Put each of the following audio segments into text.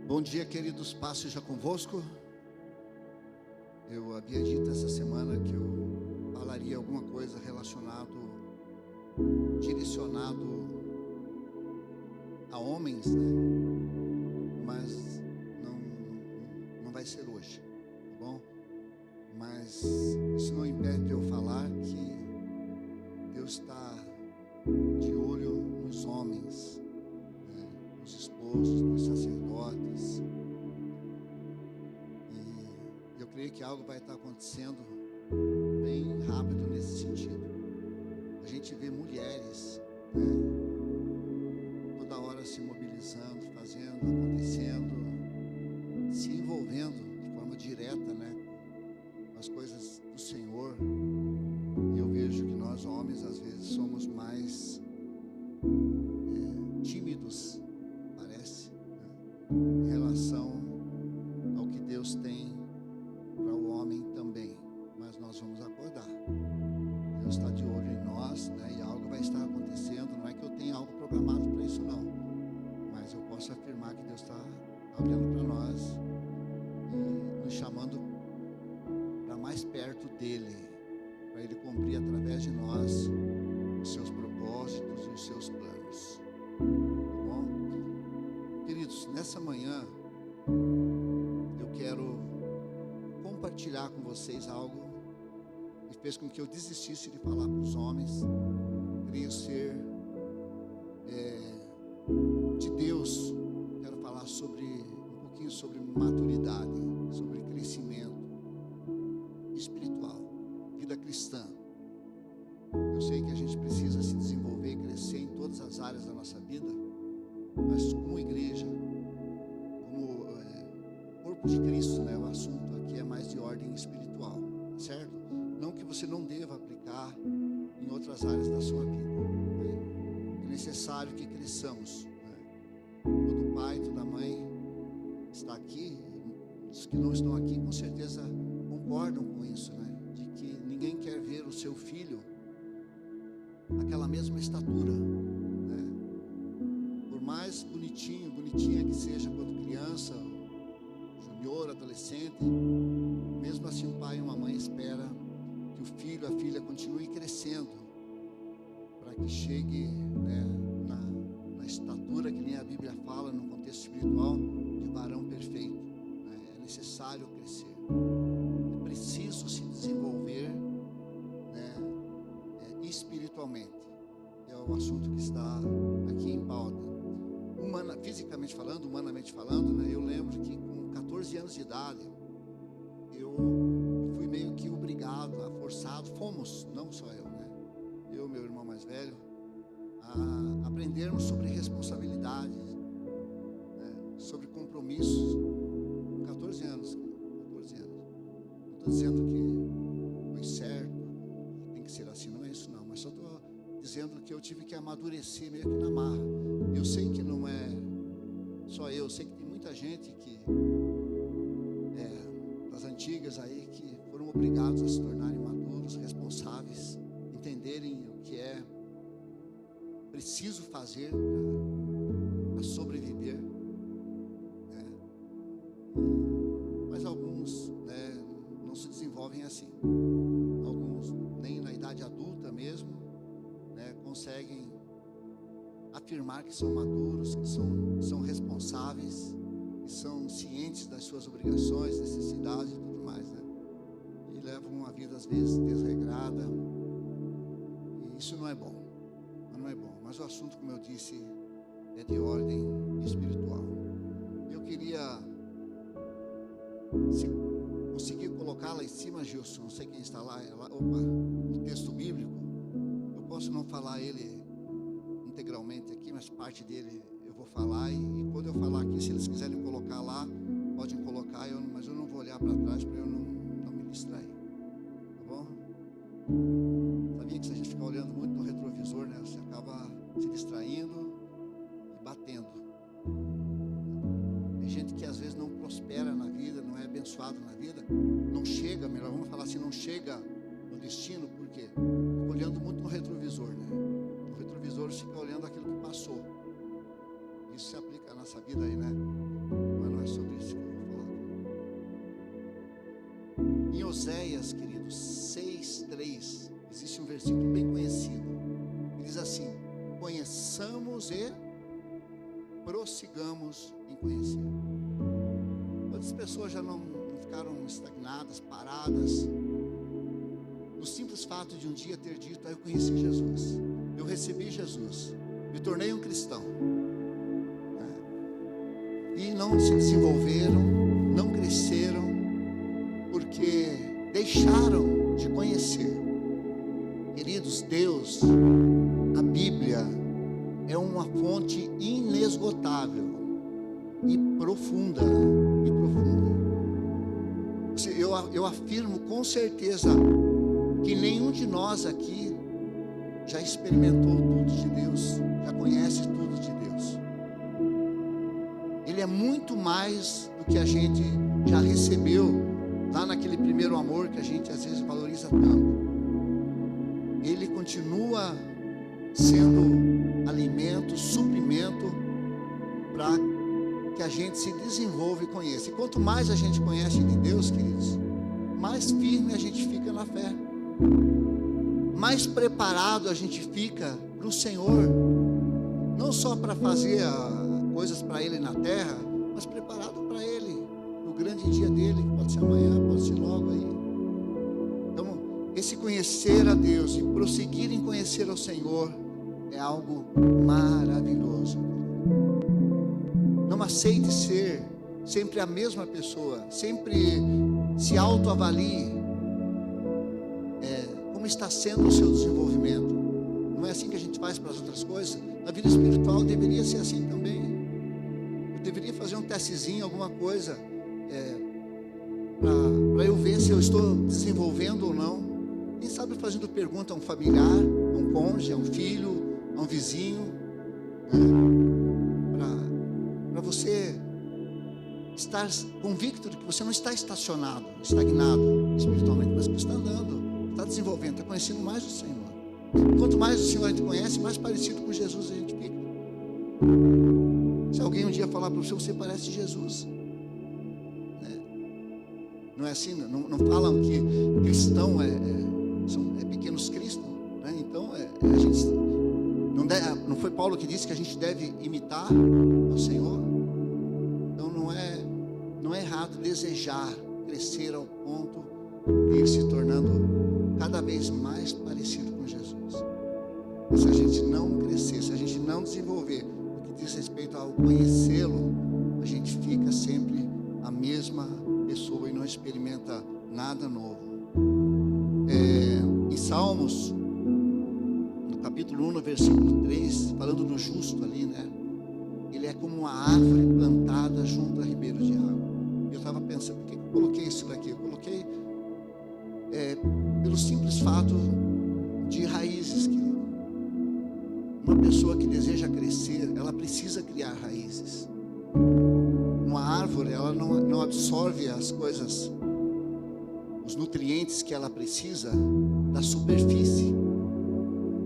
Bom dia, queridos, paz seja convosco. Eu havia dito essa semana que eu falaria alguma coisa direcionado a homens, né? Mas não vai ser hoje, tá bom? Mas isso não impede de eu falar que Deus está de olho nos homens, né? Nos esposos, nos sacerdotes. E eu creio que algo vai estar acontecendo bem rápido nesse sentido. A gente vê mulheres, né, toda hora se mobilizando, fazendo, acontecendo, se envolvendo de forma direta, né, com as coisas do Senhor. E eu vejo que nós homens às vezes somos mais tímidos, parece, né, em relação ao que Deus tem para o homem também. Mas nós vamos acordar. Deus está de olho em nós, né, e algo vai estar acontecendo. Não é que eu tenha algo programado para isso, não, mas eu posso afirmar que Deus está olhando para nós e nos chamando para mais perto dele, para ele cumprir através de nós os seus propósitos e os seus planos. Tá bom? Queridos, nessa manhã eu quero compartilhar com vocês algo que fez com que eu desistisse de falar para os homens. Creio ser de Deus. Quero falar um pouquinho sobre maturidade, sobre crescimento espiritual, vida cristã. Eu sei que a gente precisa se desenvolver e crescer em todas as áreas da nossa vida, mas como igreja, como corpo de Cristo, né, o assunto aqui é mais de ordem espiritual, certo? Não que você não deva aplicar em outras áreas da sua vida, né? É necessário que cresçamos, né? Todo pai, toda mãe está aqui, os que não estão aqui com certeza concordam com isso, né? De que ninguém quer ver o seu filho naquela mesma estatura, né? Por mais bonitinha que seja quando criança, junior, adolescente, mesmo assim um pai e uma mãe espera que o filho, a filha continue crescendo para que chegue, né, na estatura que nem a Bíblia fala no contexto espiritual de varão perfeito, né? É necessário crescer, é preciso se desenvolver, né, espiritualmente. É o assunto que está aqui em pauta. Fisicamente falando, humanamente falando, né, eu lembro que com 14 anos de idade eu fui meio que obrigado, forçado, fomos, não só eu, né? Eu e meu irmão mais velho, a aprendermos sobre responsabilidades, né? Sobre compromissos, com 14 anos, 14 anos. Não estou dizendo que foi certo, tem que ser assim, não é isso não, mas só estou dizendo que eu tive que amadurecer meio que na marra. Eu sei que não é só eu sei que tem muita gente que das antigas aí que foram obrigados a se tornarem maduros, responsáveis, entenderem o que é preciso fazer para sobreviver, né? Mas alguns, né, não se desenvolvem assim. Alguns nem na idade adulta mesmo, né, conseguem afirmar que são maduros, que são responsáveis, que são cientes das suas obrigações, necessidades e tudo mais, né? E levam uma vida às vezes desregrada, e isso não é bom, mas o assunto, como eu disse, é de ordem espiritual. Eu queria, se conseguir colocar lá em cima, Gilson, não sei quem está lá, o texto bíblico, eu posso não falar ele integralmente aqui, mas parte dele eu vou falar, e quando eu falar aqui, se eles quiserem colocar lá, podem colocar, mas eu não vou olhar para trás para eu não me distrair, tá bom? Sabia que se a gente ficar olhando muito no retrovisor, né, você acaba se distraindo e batendo. Tem gente que às vezes não prospera na vida, não é abençoado na vida, não chega, melhor vamos falar assim, não chega no destino, por quê? Olhando muito no retrovisor, né? No retrovisor fica olhando aquilo que passou. Isso se aplica à nossa vida aí, né? Mas não é sobre isso que eu vou falar. Em Oséias, queridos, 6:3, existe um versículo bem conhecido. Ele diz assim: conheçamos e prossigamos em conhecer. Quantas pessoas já não ficaram estagnadas, paradas, no simples fato de um dia ter dito: eu conheci Jesus, eu recebi Jesus, me tornei um cristão, e não se desenvolveram, não cresceram, porque deixaram de conhecer. Queridos, Deus, a Bíblia é uma fonte inesgotável e profunda, eu afirmo com certeza que nenhum de nós aqui já experimentou tudo de Deus, já conhece tudo de Deus. Ele é muito mais do que a gente já recebeu lá naquele primeiro amor que a gente às vezes valoriza tanto. Ele continua sendo alimento, suprimento para que a gente se desenvolva e conheça. E quanto mais a gente conhece de Deus, queridos, mais firme a gente fica na fé, mais preparado a gente fica para o Senhor, não só para fazer coisas para Ele na terra, mas preparado para Ele, no grande dia dele, que pode ser amanhã, pode ser logo aí. Então, esse conhecer a Deus e prosseguir em conhecer ao Senhor é algo maravilhoso. Não aceite ser sempre a mesma pessoa, sempre se autoavalie como está sendo o seu desenvolvimento. Não é assim que a gente faz para as outras coisas. Na vida espiritual deveria ser assim também. Eu deveria fazer um testezinho, alguma coisa, para eu ver se eu estou desenvolvendo ou não. Quem sabe fazendo pergunta a um familiar, a um cônjuge, a um filho, a um vizinho, para você estar convicto de que você não está estacionado, estagnado espiritualmente, mas que você está andando, está desenvolvendo, está conhecendo mais o Senhor. Quanto mais o Senhor a gente conhece, mais parecido com Jesus a gente fica. Se alguém um dia falar para você: você parece Jesus, não é assim? Não falam que cristão é pequenos Cristo, né? Então a gente não foi Paulo que disse que a gente deve imitar o Senhor? Então não é errado desejar crescer ao ponto de ir se tornando cada vez mais parecido com Jesus. Mas se a gente não crescer, se a gente não desenvolver o que diz respeito ao conhecê-lo, a gente fica sempre a mesma pessoa e não experimenta nada novo. Em Salmos, no capítulo 1, no versículo 3, falando do justo ali, né? Ele é como uma árvore plantada junto a ribeiros de água. Eu estava pensando, por que eu coloquei isso daqui? Eu coloquei pelo simples fato de raízes, querido. Uma pessoa que deseja crescer, ela precisa criar raízes. Uma árvore, ela não absorve as coisas, os nutrientes que ela precisa da superfície.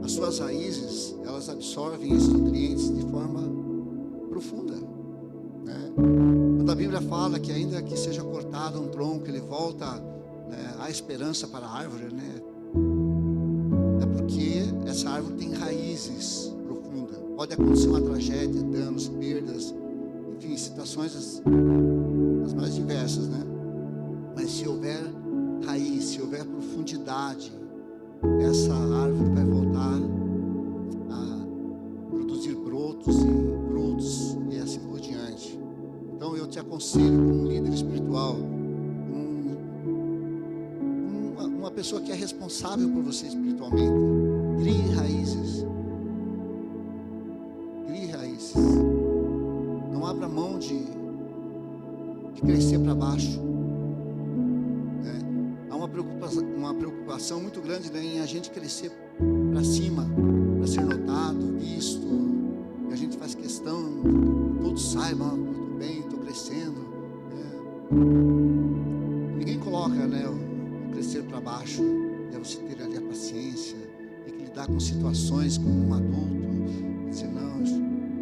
As suas raízes, elas absorvem esses nutrientes de forma profunda, né? Quando a Bíblia fala que ainda que seja cortado um tronco, ele volta, né, a esperança para a árvore, né? É porque essa árvore tem raízes profundas. Pode acontecer uma tragédia, danos, perdas, enfim, situações as mais diversas, né? Mas se houver raiz, se houver profundidade, essa árvore vai voltar a produzir brotos e frutos e assim por diante. Então eu te aconselho, como um líder espiritual, uma pessoa que é responsável por você espiritualmente, crie raízes. Crie raízes. Não abra mão de crescer para baixo. Há uma preocupação muito grande, né, em a gente crescer para cima, para ser notado, visto. E a gente faz questão que todos saibam: muito bem, estou crescendo. Ninguém coloca, né, o crescer para baixo. É você ter ali a paciência, tem que lidar com situações como um adulto, dizer: não,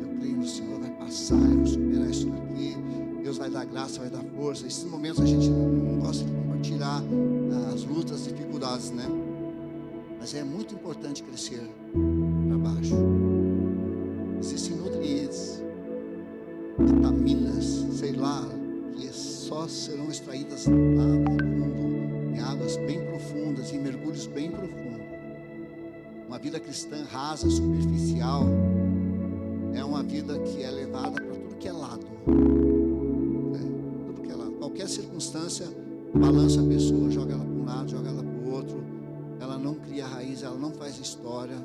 eu creio no Senhor, vai passar. passar, eu vou superar isso daqui. Deus vai dar graça, vai dar força. Esses momentos a gente não gosta de compartilhar as lutas, as dificuldades, né? Mas é muito importante crescer para baixo. Existem nutrientes, vitaminas, sei lá, que só serão extraídas lá no fundo, em águas bem profundas, em mergulhos bem profundos. Uma vida cristã rasa, superficial, é uma vida que é levada para tudo que é lado, né? Tudo que é lado. Qualquer circunstância balança a pessoa, joga ela para um lado, joga ela para o outro. Ela não cria raiz, ela não faz história,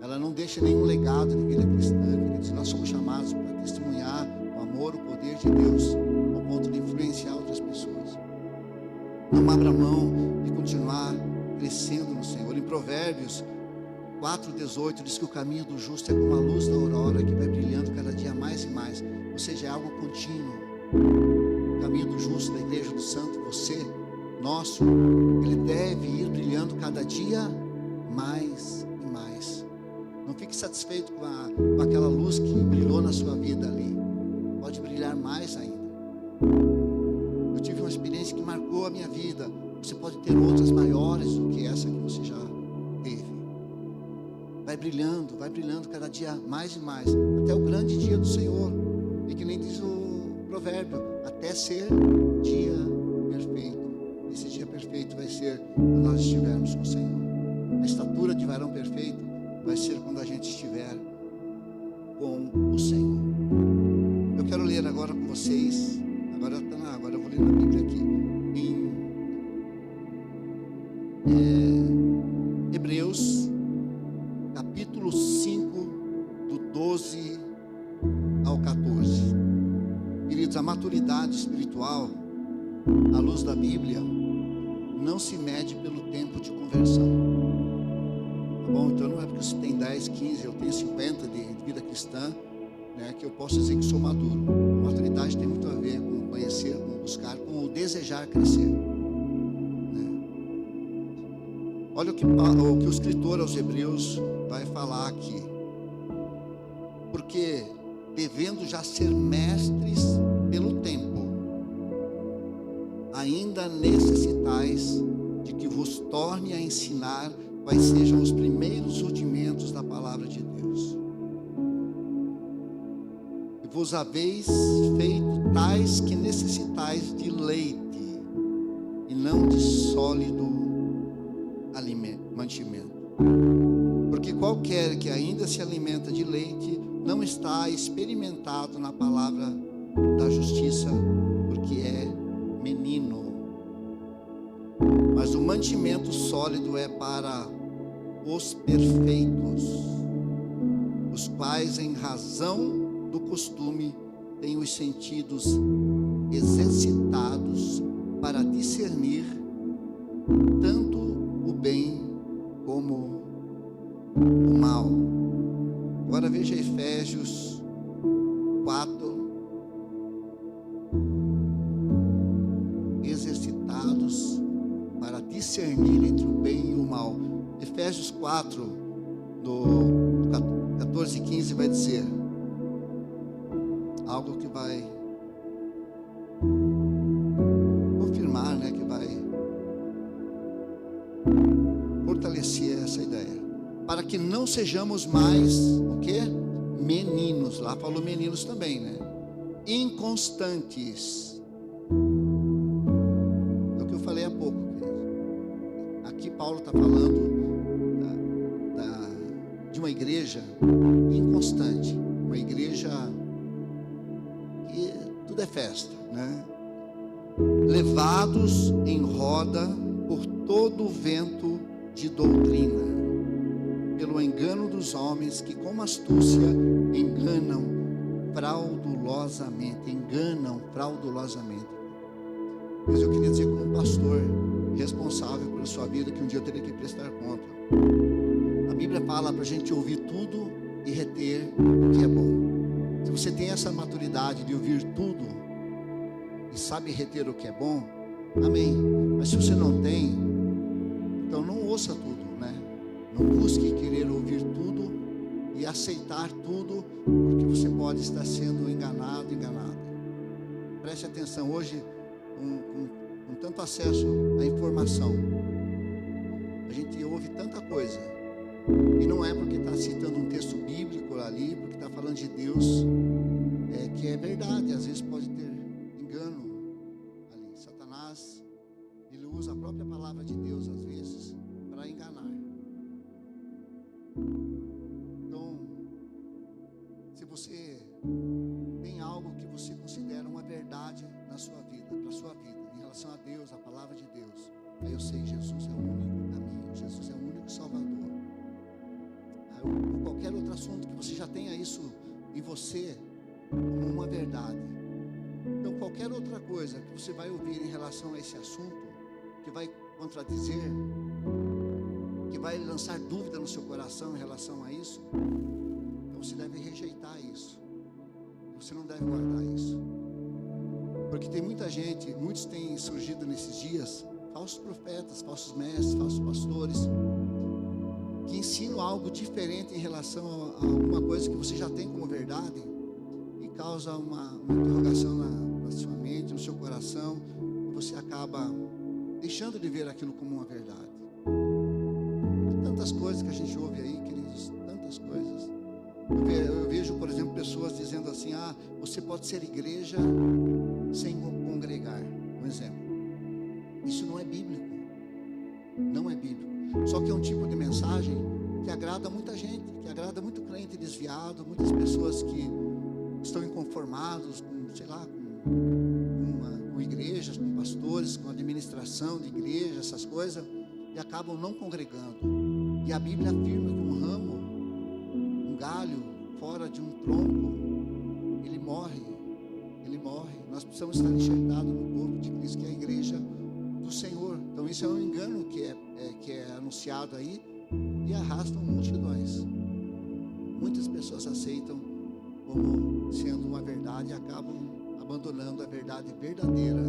ela não deixa nenhum legado de vida cristã, queridos. Nós somos chamados para testemunhar o amor, o poder de Deus, ao ponto de influenciar outras pessoas. Não abra mão de continuar crescendo no Senhor. Em Provérbios 4:18 diz que o caminho do justo é como a luz da aurora, que vai brilhando cada dia mais e mais. Ou seja, é algo contínuo. O caminho do justo, da igreja do santo, você, nosso, ele deve ir brilhando cada dia mais e mais. Não fique satisfeito com aquela luz que brilhou na sua vida ali. Pode brilhar mais ainda. Eu tive uma experiência que marcou a minha vida. Você pode ter outras maiores do que essa que você já teve. Vai brilhando cada dia mais e mais, até o grande dia do Senhor. E que nem diz o provérbio, até ser dia perfeito. Esse dia perfeito vai ser quando nós estivermos com o Senhor. A estatura de varão perfeito vai ser quando a gente estiver com o Senhor. Eu quero ler agora com vocês. Agora eu vou ler na Bíblia aqui. Em Hebreus, capítulo 5, do 12 ao 14. Queridos, a maturidade espiritual, à luz da Bíblia, não se mede pelo tempo de conversão. Tá bom? Então não é porque você tem 10, 15, eu tenho 50 de vida cristã, né, que eu posso dizer que sou maduro. A maturidade tem muito a ver com conhecer, com buscar, com o desejar crescer, né? Olha o que o escritor aos Hebreus vai falar aqui. Porque devendo já ser mestres pelo tempo, ainda necessitais de que vos torne a ensinar quais sejam os primeiros rudimentos da palavra de Deus. E vos haveis feito tais que necessitais de leite, e não de sólido mantimento. Porque qualquer que ainda se alimenta de leite não está experimentado na palavra da justiça, porque é menino. Mas o mantimento sólido é para os perfeitos, os quais, em razão do costume, têm os sentidos exercitados para discernir tanto o bem como o mal. Agora veja Efésios 4. Exercitados para discernir entre o bem e o mal. Efésios 4, do 14 e 15 vai dizer algo que vai confirmar, né, que vai fortalecer essa ideia. Para que não sejamos mais, o quê? Meninos. Lá falou meninos também, né? Inconstantes. É o que eu falei há pouco, querido. Aqui Paulo está falando de uma igreja inconstante. Uma igreja que tudo é festa, né? Levados em roda por todo o vento de doutrina, pelo engano dos homens que com astúcia enganam fraudulosamente. Mas eu queria dizer, como pastor responsável pela sua vida, que um dia eu teria que prestar conta. A Bíblia fala para a gente ouvir tudo e reter o que é bom. Se você tem essa maturidade de ouvir tudo e sabe reter o que é bom, amém. Mas se você não tem, então não ouça tudo, né? Não busque querer ouvir tudo e aceitar tudo, porque você pode estar sendo enganado, enganada. Preste atenção, hoje, com tanto acesso à informação, a gente ouve tanta coisa, e não é porque está citando um texto bíblico ali, porque está falando de Deus, que é verdade. Às vezes pode ter engano ali. Satanás, ele usa a própria palavra de Deus às vezes para enganar. Então, se você tem algo que você considera uma verdade na sua vida, para a sua vida, em relação a Deus, a palavra de Deus, aí eu sei, Jesus é o único caminho, Jesus é o único Salvador. Ou qualquer outro assunto que você já tenha isso em você como uma verdade. Então, qualquer outra coisa que você vai ouvir em relação a esse assunto, que vai contradizer, que vai lançar dúvida no seu coração em relação a isso, então você deve rejeitar isso. Você não deve guardar isso. Porque tem muita gente, muitos têm surgido nesses dias, falsos profetas, falsos mestres, falsos pastores, que ensinam algo diferente em relação a alguma coisa que você já tem como verdade, e causa uma interrogação na sua mente, no seu coração, e você acaba deixando de ver aquilo como uma verdade. Tantas coisas que a gente ouve aí, queridos, tantas coisas. Eu vejo, por exemplo, pessoas dizendo assim: você pode ser igreja sem congregar, um exemplo. Isso não é bíblico, não é bíblico. Só que é um tipo de mensagem que agrada muita gente, que agrada muito crente desviado, muitas pessoas que estão inconformados com, sei lá, com igrejas, com pastores, com administração de igreja, essas coisas, e acabam não congregando. E a Bíblia afirma que um ramo, um galho fora de um tronco, ele morre. Nós precisamos estar enxertados no corpo de Cristo, que é a igreja do Senhor. Então isso é um engano que é anunciado aí e arrastam multidões. Muitas pessoas aceitam como sendo uma verdade e acabam abandonando a verdade verdadeira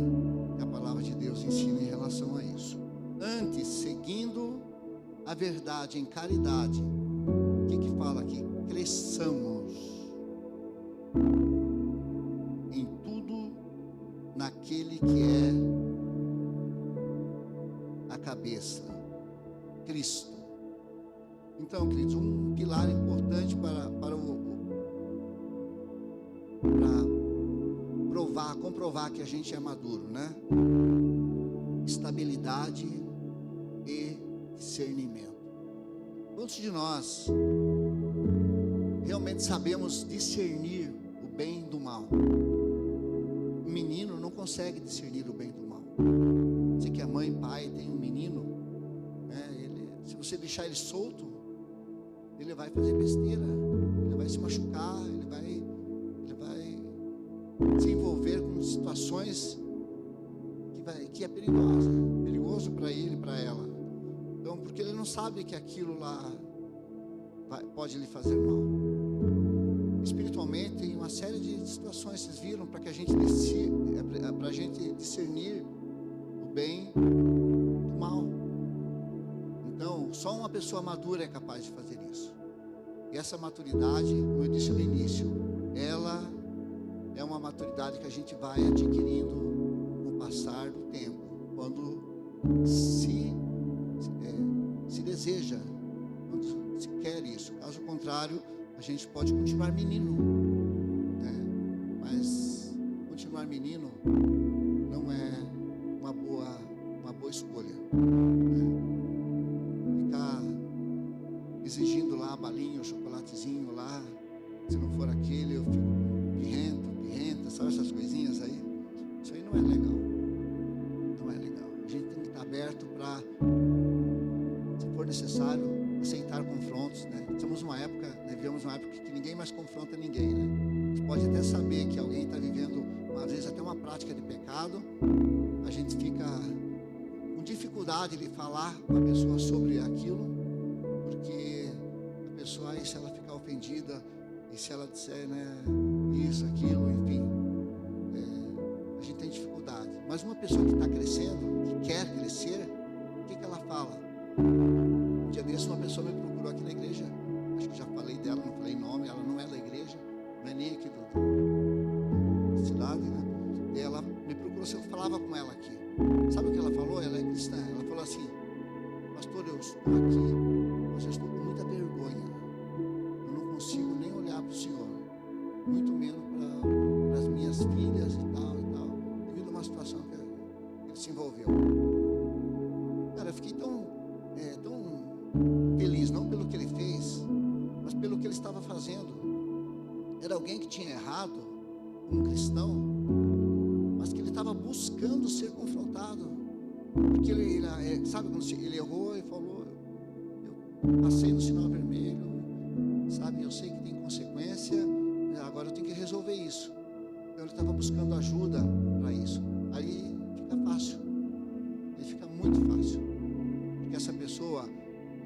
que a palavra de Deus ensina em relação a isso. Antes, seguindo a verdade em caridade, o que fala aqui? Cresçamos em tudo naquele que é a cabeça, Cristo. Então, queridos, um pilar importante para comprovar que a gente é maduro, né? Estabilidade e discernimento. Quantos de nós realmente sabemos discernir o bem do mal? O menino não consegue discernir o bem do mal. Sei que a mãe e pai tem um menino, né? Se você deixar ele solto, ele vai fazer besteira, ele vai se machucar, ele vai se envolver com situações que é perigoso para ele, para ela. Então, porque ele não sabe que aquilo lá pode lhe fazer mal. Espiritualmente tem uma série de situações, vocês viram, para que a gente discernir o bem do mal. Então, só uma pessoa madura é capaz de fazer isso. E essa maturidade, como eu disse no início, ela é uma maturidade que a gente vai adquirindo com o passar do tempo, quando se deseja, quando se quer isso. Caso contrário, a gente pode continuar menino, né? Mas continuar menino não é uma boa escolha, né? Ficar exigindo lá a balinha, o chocolatezinho lá, se não for aquele eu fico pirrenta, sabe essas coisinhas aí? Isso aí não é legal, não é legal. A gente tem que estar aberto para, se for necessário, aceitar confrontos, né? Vivemos uma época que ninguém mais confronta ninguém, né? A gente pode até saber que alguém está vivendo, às vezes até uma prática de pecado, a gente fica com dificuldade de falar com a pessoa sobre aquilo, porque a pessoa aí, se ela ficar ofendida, e se ela disser, né, isso, aquilo, enfim, a gente tem dificuldade. Mas uma pessoa que está crescendo, que quer crescer, o que ela fala? Um dia desse uma pessoa me procurou aqui na igreja, acho que já falei dela, não falei nome, ela não é da igreja, não é nem aqui da cidade, né? E ela me procurou, se eu falava com ela aqui. Sabe o que ela falou? Ela é cristã. Ela falou assim: pastor, eu estou aqui, mas eu estou com muita vergonha. Eu não consigo nem olhar para o senhor, muito menos para as minhas filhas e tal, devido a uma situação que ele se envolveu. Cara, eu fiquei tão feliz, não pelo que ele fez, mas pelo que ele estava fazendo. Era alguém que tinha errado, um cristão, mas que ele estava buscando ser confrontado, porque ele sabe quando ele errou e falou: eu passei no sinal vermelho, sabe, eu sei que tem consequência, agora eu tenho que resolver isso. Então ele estava buscando ajuda para isso. Aí fica fácil, aí fica muito fácil, porque essa pessoa,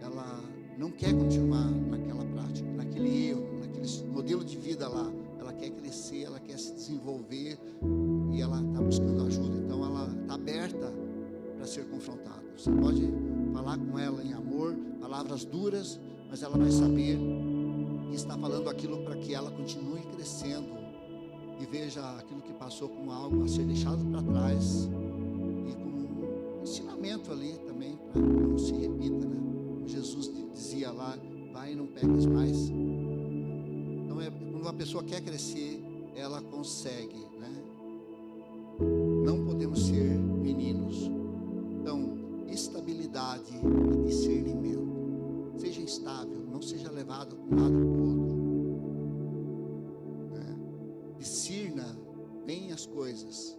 ela não quer continuar naquela prática, naquele erro, naquele modelo de vida lá. Ela quer crescer, ela quer se desenvolver e ela está buscando ajuda. Então ela está aberta para ser confrontada. Você pode falar com ela em amor, palavras duras, mas ela vai saber que está falando aquilo para que ela continue crescendo e veja aquilo que passou como algo a ser deixado para trás e como um ensinamento ali também para que não se repita, né? Jesus dizia lá: vai e não peques mais. Então quando uma pessoa quer crescer, ela consegue, né? Não podemos ser meninos. Então, estabilidade e discernimento. Seja estável, não seja levado para um lado ou para o outro, né? Discirna bem as coisas.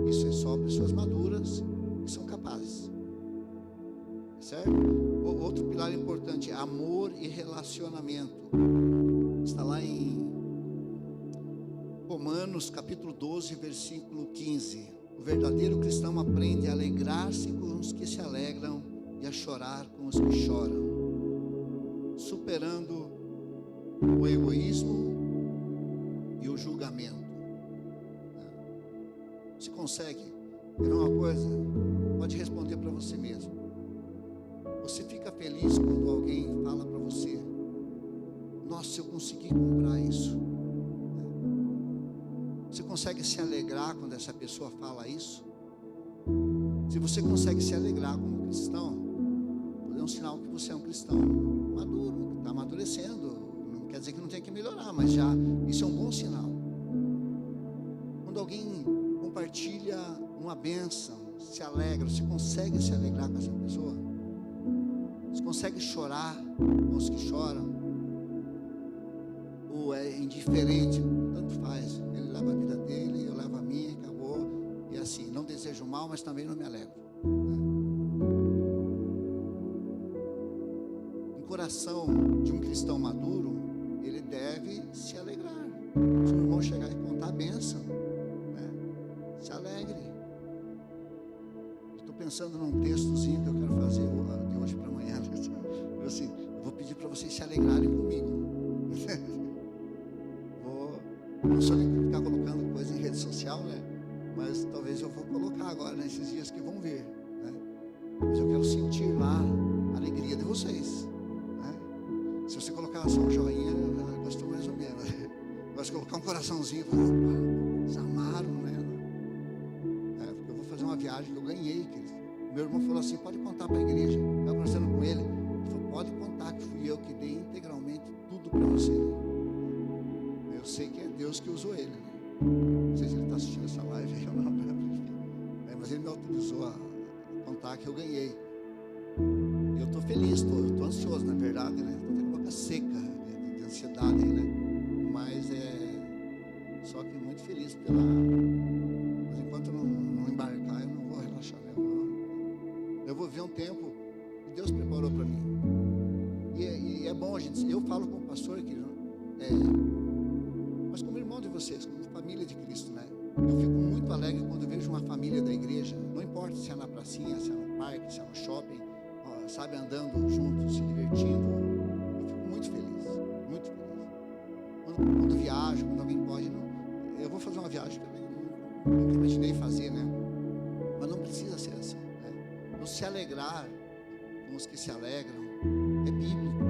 Isso é só pessoas maduras que são capazes, certo? Outro pilar importante: amor e relacionamento. Está lá em Romanos capítulo 12, versículo 15. O verdadeiro cristão aprende a alegrar-se com os que se alegram e a chorar com os que choram, superando o egoísmo e o julgamento. Você consegue? Quer ver uma coisa? Pode responder para você mesmo. Você fica feliz quando alguém fala para você: nossa, eu consegui comprar isso. Você consegue se alegrar quando essa pessoa fala isso? Se você consegue se alegrar como cristão, é um sinal que você é um cristão maduro, que está amadurecendo. Não quer dizer que não tem que melhorar, mas já isso é um bom sinal. Quando alguém compartilha uma bênção, se alegra, você consegue se alegrar com essa pessoa? Você consegue chorar com os que choram? Ou é indiferente, tanto faz, ele leva a vida dele, eu levo a minha, acabou, e assim, não desejo mal, mas também não me alegro, né? Um coração de um cristão maduro, ele deve se alegrar. Se o irmão chegar e contar a bênção, né? Se alegre. Estou pensando num textozinho que eu quero fazer de hoje para amanhã, assim, eu vou pedir para vocês se alegrarem comigo. Não só ficar colocando coisa em rede social, né? Mas talvez eu vou colocar agora nesses dias que vão vir, né? Mas eu quero sentir lá a alegria de vocês, né? Se você colocar só um joinha, gostou mais ou menos. Mas se colocar um coraçãozinho, eles amaram, né? Porque eu vou fazer uma viagem que eu ganhei, querido. Meu irmão falou assim: pode contar para a igreja. Eu estava conversando com ele. Ele falou: pode contar que fui eu que dei integralmente tudo para você. Eu sei que é Deus que usou ele, né? Não sei se ele está assistindo essa live aí ou não, mas ele me autorizou a contar que eu ganhei. E eu estou feliz, eu estou ansioso, na verdade, né? Estou com a boca seca de ansiedade aí, né? Mas só que muito feliz mas enquanto não embarcar, eu não vou relaxar, né? Eu vou ver um tempo que Deus preparou para mim. E é bom, gente. Eu falo com o pastor que mas como irmão de vocês, como família de Cristo, né? Eu fico muito alegre quando vejo uma família da igreja, não importa se é na pracinha, se é no parque, se é no shopping, sabe, andando juntos, se divertindo. Eu fico muito feliz, muito feliz. Quando viajo, quando alguém pode, eu vou fazer uma viagem que eu nunca imaginei fazer, né? Mas não precisa ser assim, né? Então, se alegrar com os que se alegram é bíblico,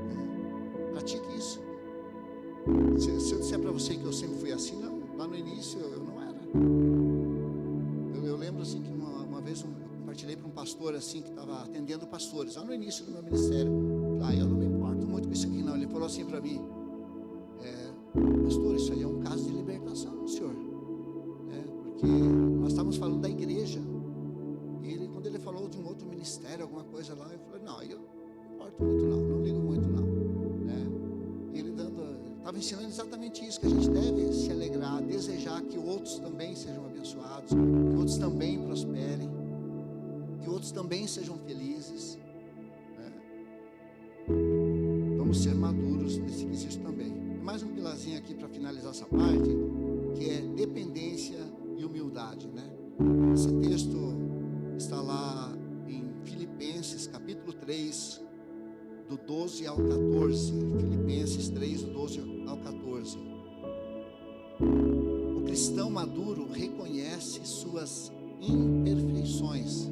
né? Pratique Se eu disser para você que eu sempre fui assim, não. Lá no início eu não era. Eu lembro assim que uma vez eu compartilhei para um pastor assim que estava atendendo pastores, lá no início do meu ministério. Eu não me importo muito com isso aqui não. Ele falou assim para mim: pastor, isso aí é um caso de libertação, senhor. Porque nós estávamos falando da igreja. E quando ele falou de um outro ministério, alguma coisa lá, eu falei: não, eu não importo muito não ligo muito não. Ele estava ensinando exatamente isso, que a gente deve se alegrar, desejar que outros também sejam abençoados, que outros também prosperem, que outros também sejam felizes. Vamos ser maduros nesse quesito também. Mais um pilarzinho aqui para finalizar essa parte, que é dependência e humildade, Esse texto está lá em Filipenses capítulo 3, do 12 ao 14. Filipenses 3, do 12 ao 14. O cristão maduro reconhece suas imperfeições.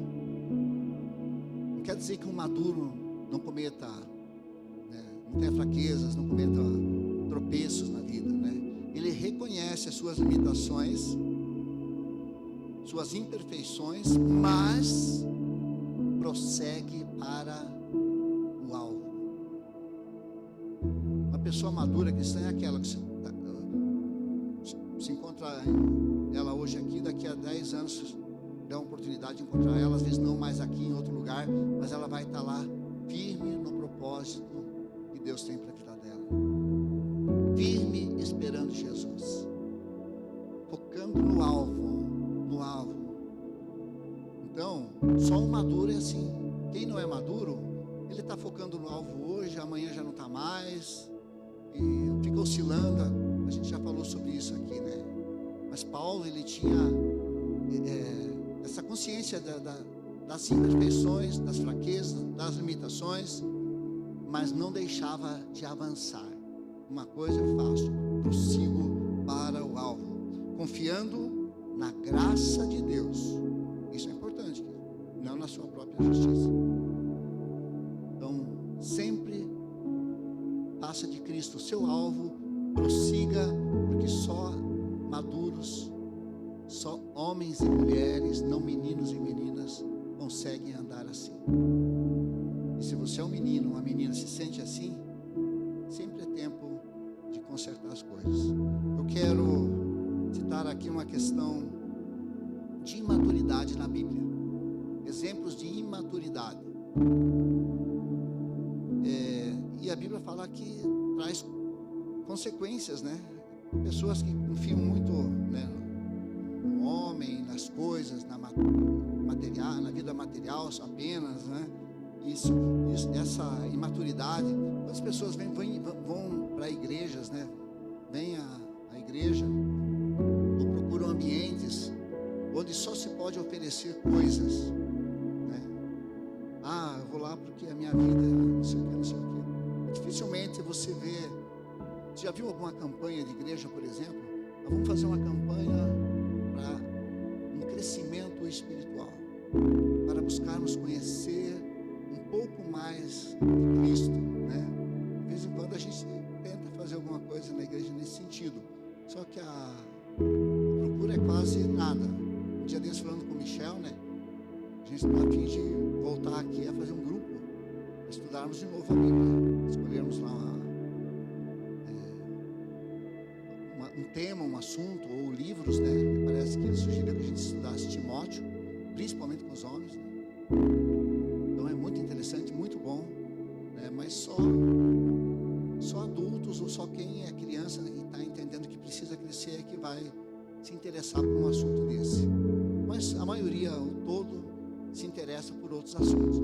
Não quer dizer que um maduro não cometa, não tenha fraquezas, não cometa tropeços na vida, Ele reconhece as suas limitações, suas imperfeições, mas prossegue para o alvo. Uma pessoa madura cristã é aquela que se encontra ela hoje aqui, daqui a 10 anos dá uma oportunidade de encontrar ela, às vezes não mais aqui em outro lugar, mas ela vai estar lá firme no propósito que Deus tem para a vida dela, firme esperando Jesus, focando no alvo. Então, só um maduro é assim. Quem não é maduro, ele está focando no alvo hoje, amanhã já não está mais, e fica oscilando. A gente já falou sobre isso aqui, Mas Paulo, ele tinha essa consciência das imperfeições, das fraquezas, das limitações, mas não deixava de avançar. Uma coisa eu faço, prossigo para o alvo, confiando na graça de Deus. Isso é importante, não na sua própria justiça. Então, sempre faça de Cristo o seu alvo, prossiga, porque só maduros, só homens e mulheres, não meninos e meninas, conseguem andar assim. E se você é um menino, uma menina, se sente assim, sempre é tempo de consertar as coisas. Eu quero citar aqui uma questão de imaturidade na Bíblia. Exemplos de imaturidade. E a Bíblia fala que traz consequências, Pessoas que confiam muito, no homem, nas coisas, na vida material apenas, essa imaturidade. Quantas pessoas vão para igrejas, vêm à igreja ou procuram ambientes onde só se pode oferecer coisas, eu vou lá porque a minha vida não sei o que. Dificilmente você vê. Você já viu alguma campanha de igreja, por exemplo? Vamos fazer uma campanha para um crescimento espiritual, para buscarmos conhecer um pouco mais de Cristo, De vez em quando a gente tenta fazer alguma coisa na igreja nesse sentido, só que a procura é quase nada. Um dia desses, falando com o Michel, a gente está a fim de voltar aqui a fazer um grupo, para estudarmos de novo a Bíblia, escolhermos lá um tema, um assunto, ou livros, Parece que ele sugeriu que a gente estudasse Timóteo, principalmente com os homens, Então é muito interessante, muito bom, Mas só adultos ou só quem é criança e está entendendo que precisa crescer é que vai se interessar por um assunto desse. Mas a maioria, o todo, se interessa por outros assuntos,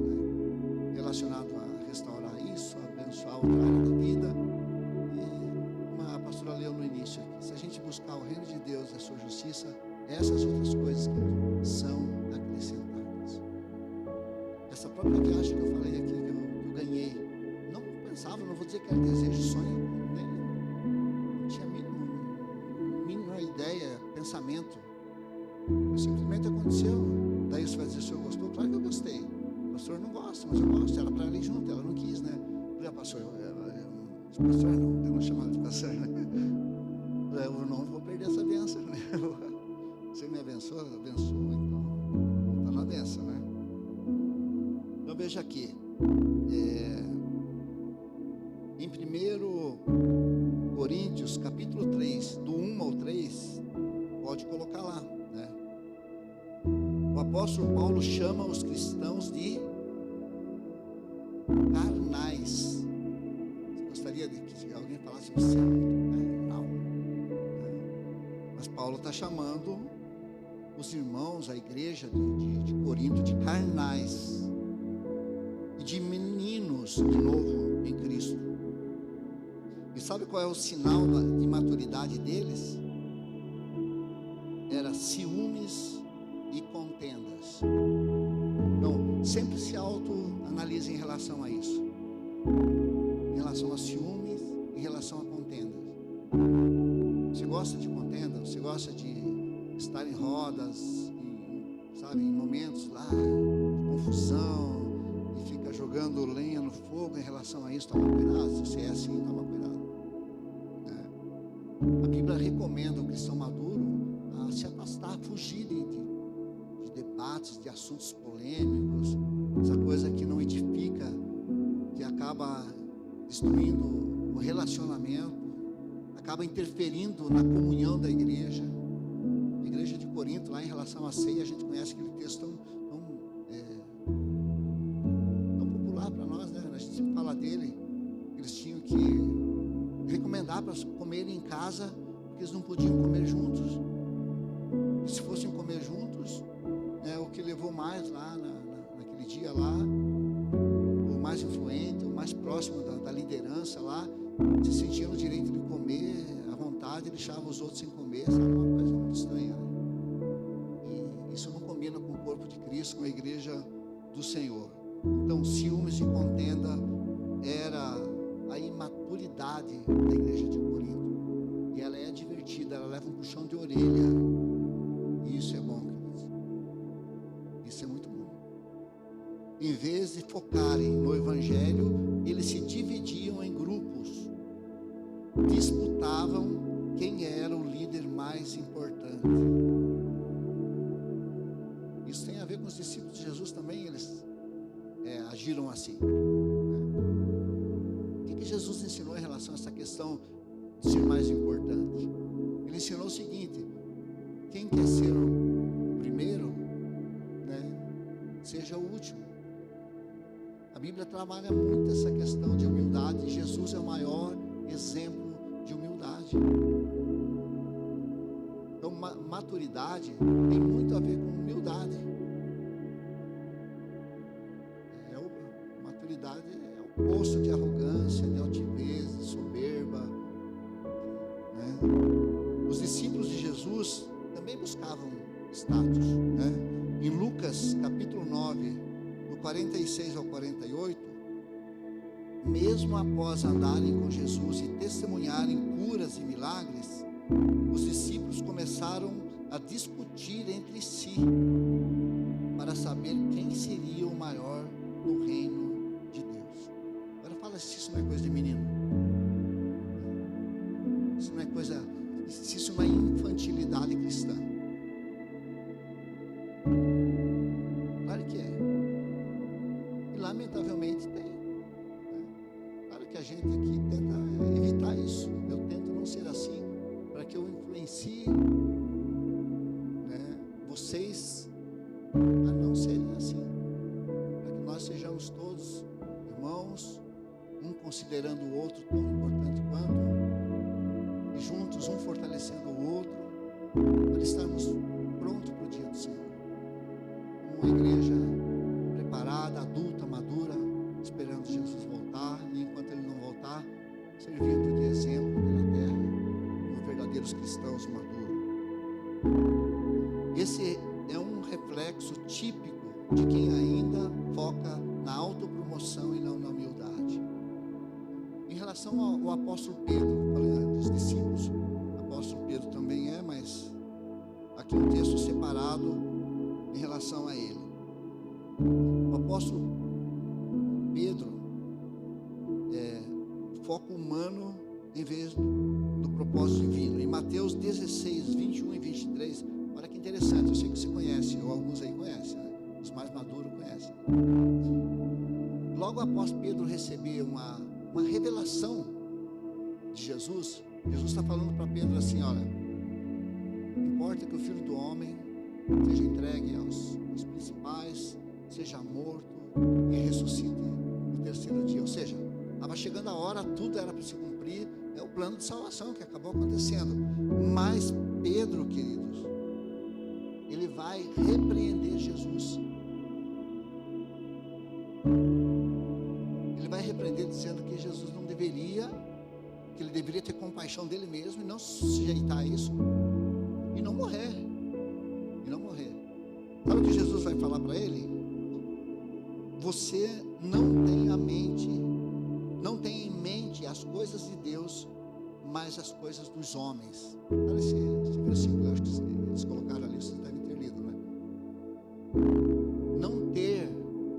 relacionado a restaurar isso, a abençoar outra área da vida. A pastora leu no início aqui, se a gente buscar o reino de Deus e a sua justiça, essas outras coisas que são acrescentadas. Essa própria viagem que eu falei aqui, que eu ganhei, não pensava, não vou dizer que era desejo, sonho, não tinha a mínima ideia, pensamento, simplesmente aconteceu. Daí você vai dizer: o senhor gostou? Claro que eu gostei. O pastor não gosta, mas eu gosto. Ela para ali junto, ela não quis, Já passou, Pastor não, eu não chamava de pastor, né? Eu não vou perder essa bênção, né? Você me abençoa, abençoa, então está na bênção, né? Então veja aqui, em 1 Coríntios, capítulo 3, do 1 ao 3, pode colocar lá, né? O apóstolo Paulo chama os cristãos de carnais. Você gostaria de que alguém falasse você é muito carnal, né? Mas Paulo está chamando os irmãos, a igreja de Corinto, de carnais e de meninos de novo em Cristo. E sabe qual é o sinal de maturidade deles? Era ciúmes e contendas. Então, sempre se autoanalisa em relação a isso. Em relação a ciúmes, em relação a contendas. Você gosta de contenda? Você gosta de estar em rodas, sabe, em momentos lá de confusão, e fica jogando lenha no fogo em relação a isso? Toma cuidado, se você é assim, toma cuidado. A Bíblia recomenda o cristão maduro a se afastar, fugir de debates, de assuntos polêmicos, essa coisa que não edifica, que acaba destruindo o relacionamento, acaba interferindo na comunhão da igreja. A igreja de Corinto, lá em relação à ceia, a gente conhece aquele texto tão popular para nós, né? A gente sempre fala dele. Eles tinham que recomendar para comerem em casa, porque eles não podiam comer juntos. E se fossem comer juntos, o que levou mais lá naquele dia lá, o mais influente, o mais próximo da liderança lá, se sentia no direito de comer à vontade, deixava os outros sem comer. Sabe, uma coisa muito estranha, né? E isso não combina com o corpo de Cristo, com a igreja do Senhor. Então, ciúmes e contenda era a imaturidade da igreja de Corinto, e ela é advertida, ela leva um puxão de orelha, e isso é bom, queridos, isso é muito bom. Em vez de focarem no evangelho, eles se dividiam em grupos, disputavam quem era o líder mais importante. Isso tem a ver com os discípulos de Jesus também, eles agiram assim. Jesus ensinou em relação a essa questão de ser mais importante? Ele ensinou o seguinte: quem quer ser o primeiro, seja o último. A Bíblia trabalha muito essa questão de humildade, e Jesus é o maior exemplo de humildade. Então, maturidade tem muito a ver com humildade. Maturidade é o oposto de arrogância, de altivez, de soberba, né? Os discípulos de Jesus também buscavam status, né? Em Lucas capítulo 9, do 46 ao 48, mesmo após andarem com Jesus e testemunharem curas e milagres, os discípulos começaram a discutir entre si para saber quem seria o maior no reino de Deus. Agora fala se isso não é coisa de menino. Isso não é coisa, se isso não é infantilidade cristã. Claro que é. E lamentavelmente tem. Claro que a gente aqui tenta evitar isso. Eu tento não ser assim, para que eu influencie, vocês a não serem assim. Para que nós sejamos todos irmãos, um considerando o outro tão importante quanto, e juntos um fortalecendo o outro, para estarmos prontos para o dia do Senhor. Uma igreja preparada, adulta, madura, esperando Jesus voltar, e enquanto Ele não voltar, servindo de exemplo pela terra, como verdadeiros cristãos maduros. Esse é um reflexo típico de quem ainda foca na autopromoção e não na humildade. Em relação ao apóstolo Pedro, falei dos discípulos, o apóstolo Pedro também mas aqui um texto separado em relação a ele. O apóstolo Pedro, o foco humano em vez do propósito divino. Em Mateus 16, 21 e 23, olha que interessante, eu sei que você conhece, ou alguns aí conhecem, né? Os mais maduros conhecem. Logo após Pedro receber uma revelação de Jesus, Jesus está falando para Pedro assim: olha, importa que o Filho do Homem seja entregue aos principais, seja morto e ressuscite no terceiro dia. Ou seja, estava chegando a hora, tudo era para se cumprir, é o plano de salvação que acabou acontecendo. Mas Pedro, queridos, ele vai repreender Jesus. Ele vai repreender dizendo que Jesus não deveria, que ele deveria ter compaixão dele mesmo e não se sujeitar a isso e não morrer. Sabe o que Jesus vai falar para ele? Você não tem em mente as coisas de Deus, mas as coisas dos homens. Olha esse versículo, acho que eles colocaram ali, vocês devem ter lido, né? Não ter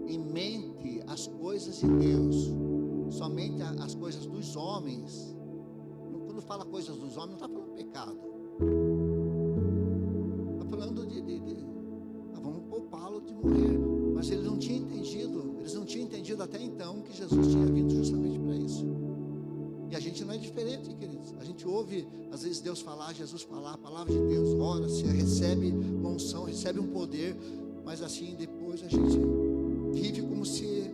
em mente as coisas de Deus, somente as coisas dos homens. Quando fala coisas dos homens, não está falando pecado, está falando vamos poupá-lo de morrer. Mas eles não tinham entendido até então que Jesus tinha vindo justamente para isso. E a gente não é diferente, queridos. A gente ouve, às vezes, Deus falar, Jesus falar, a palavra de Deus, ora, se recebe uma unção, recebe um poder, mas assim, depois a gente vive como se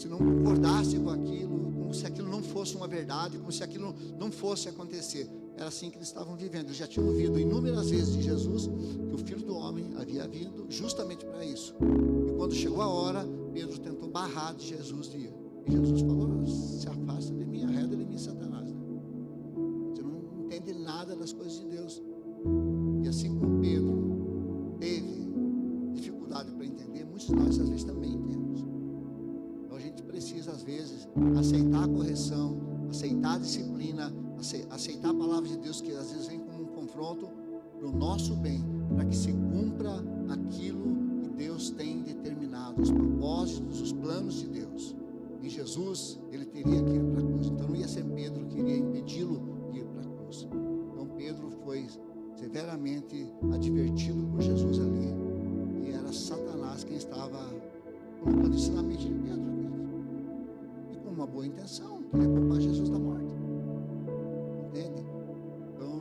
não concordasse com aquilo, como se aquilo não fosse uma verdade, como se aquilo não fosse acontecer. Era assim que eles estavam vivendo. Eles já tinham ouvido inúmeras vezes de Jesus que o Filho do Homem havia vindo justamente para isso. E quando chegou a hora, Pedro tentou barrar de Jesus de ir. E Jesus falou: se afasta de mim, arreda de mim, Satanás. Você não entende nada das coisas de Deus. E assim como Pedro teve dificuldade para entender, muitos de nós às vezes também temos. Então a gente precisa às vezes aceitar a correção, aceitar a disciplina, aceitar a palavra de Deus, que às vezes vem como um confronto para o nosso bem, para que se cumpra aquilo que Deus tem determinado, os propósitos, os planos de Deus. Em Jesus, ele teria que ir para a cruz. Então não ia ser Pedro que iria impedi-lo de ir para a cruz. Então Pedro foi severamente advertido por Jesus ali, e era Satanás quem estava colocando isso na mente de Pedro, e com uma boa intenção, queria poupar Jesus da morte. Entende? Então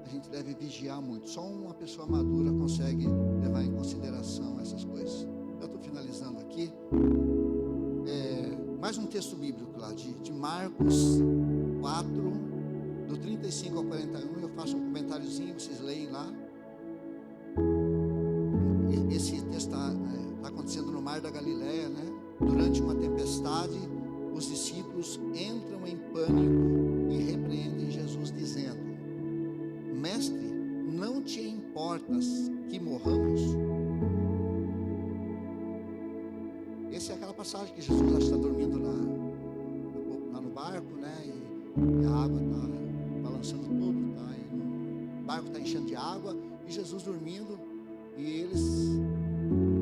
a gente deve vigiar muito. Só uma pessoa madura consegue levar em consideração essas coisas. Eu estou finalizando aqui. Mais um texto bíblico lá, de Marcos 4, do 35 ao 41, eu faço um comentáriozinho, vocês leem lá. Esse texto está acontecendo no Mar da Galileia, né? Durante uma tempestade, os discípulos entram em pânico e repreendem Jesus, dizendo: Mestre, não te importas que morramos? Essa é aquela passagem que Jesus está dormindo lá no barco, né? E a água está balançando tudo, tá? O barco está enchendo de água e Jesus dormindo, e eles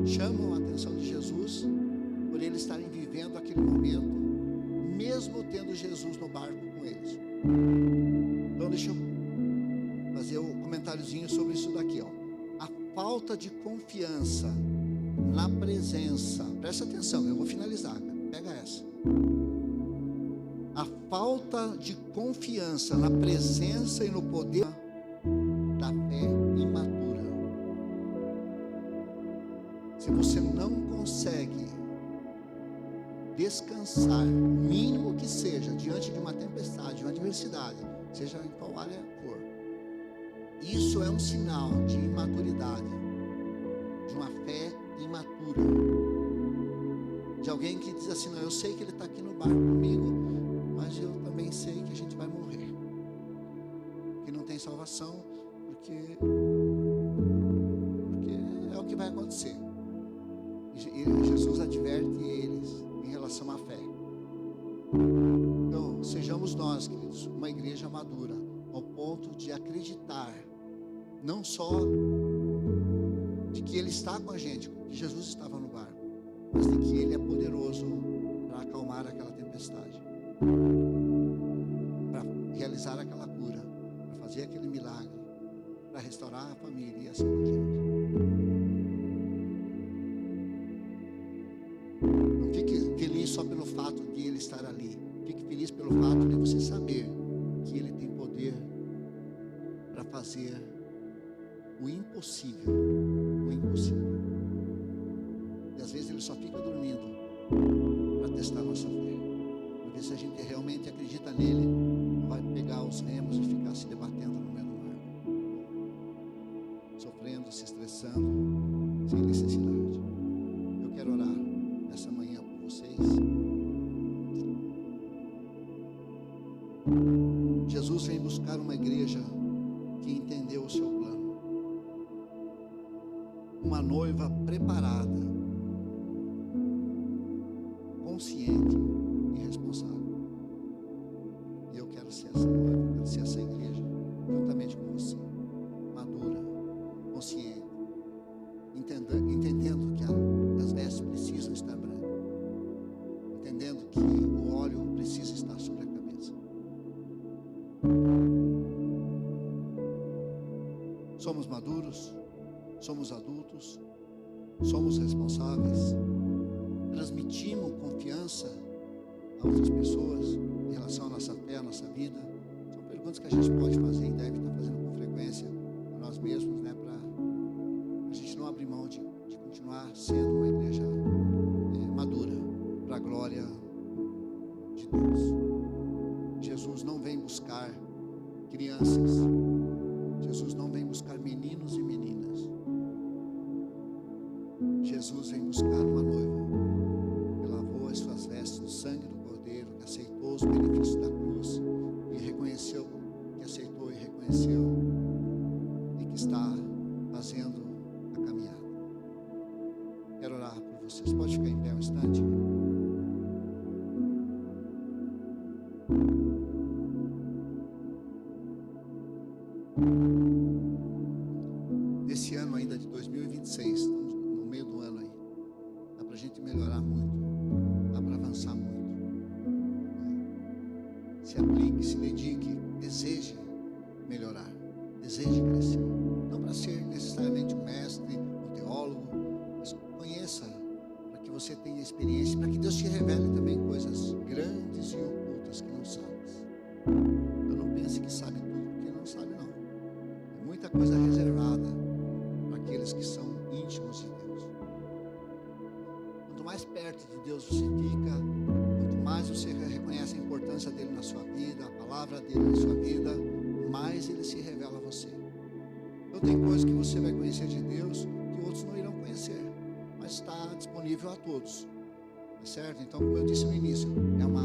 chamam a atenção de Jesus por eles estarem vivendo aquele momento, mesmo tendo Jesus no barco com eles. Então deixa eu fazer um comentáriozinho sobre isso daqui, ó. A falta de confiança na presença, presta atenção, eu vou finalizar, pega essa. A falta de confiança na presença e no poder da fé imatura. Se você não consegue descansar, mínimo que seja, diante de uma tempestade, de uma adversidade, seja em qual área for, isso é um sinal de imaturidade, de uma fé imatura, de alguém que diz assim: não, eu sei que ele está aqui no barco comigo, mas eu também sei que a gente vai morrer, que não tem salvação, porque é o que vai acontecer. E Jesus adverte eles em relação à fé. Então sejamos nós, queridos, uma igreja madura, ao ponto de acreditar não só de que Ele está com a gente, que Jesus estava no barco, mas de que Ele é poderoso para acalmar aquela tempestade. para realizar aquela cura, para fazer aquele milagre, para restaurar a família e assim por diante. Não fique feliz só pelo fato de ele estar ali. Fique feliz pelo fato de você saber que ele tem poder para fazer o impossível. O impossível. E às vezes ele só fica dormindo para testar a nossa fé. Para ver se a gente realmente acredita nele, não vai pegar os remos e ficar se debatendo no meio do mar. Sofrendo, se estressando, sem necessidade. Eu quero orar nessa manhã por vocês. Jesus vem buscar uma igreja que entendeu o seu plano. Uma noiva preparada, consciente e responsável. E eu quero ser essa noiva, quero ser essa igreja, juntamente com você. Madura, consciente, entendendo que as vestes precisam estar brancas, entendendo que o óleo precisa estar sobre a cabeça. Somos maduros, somos adultos, somos responsáveis, transmitimos confiança a outras pessoas em relação à nossa fé, à nossa vida. São perguntas que a gente pode fazer e deve estar fazendo com frequência a nós mesmos, né, para a gente não abrir mão de continuar sendo uma igreja madura, para a glória de Deus. Jesus não vem buscar crianças, Jesus não vem buscar meninos e meninas. Jesus vem buscar uma noiva que lavou as suas vestes no sangue do Cordeiro, que aceitou os benefícios da cruz e reconheceu, que aceitou e reconheceu e que está fazendo a caminhada. Quero orar por vocês. Pode ficar em pé um instante. Nesse ano ainda de 2026, estamos no meio do ano aí, dá para a gente melhorar muito, dá para avançar muito. Se aplique, se dedique, deseje melhorar, deseje crescer. Não para ser necessariamente um mestre, um teólogo, mas conheça, para que você tenha experiência, para que Deus te revele também coisas grandes e ocultas que não sabes. Então não pense que sabe tudo, porque não sabe não. Tem muita coisa reservada para aqueles que são íntimos de Deus. Quanto mais perto de Deus você fica, quanto mais você reconhece a importância dele na sua vida, a palavra dele na sua vida, mais ele se revela a você. Então tem coisas que você vai conhecer de Deus que outros não irão conhecer, mas está disponível a todos, tá certo? Então, como eu disse no início, é uma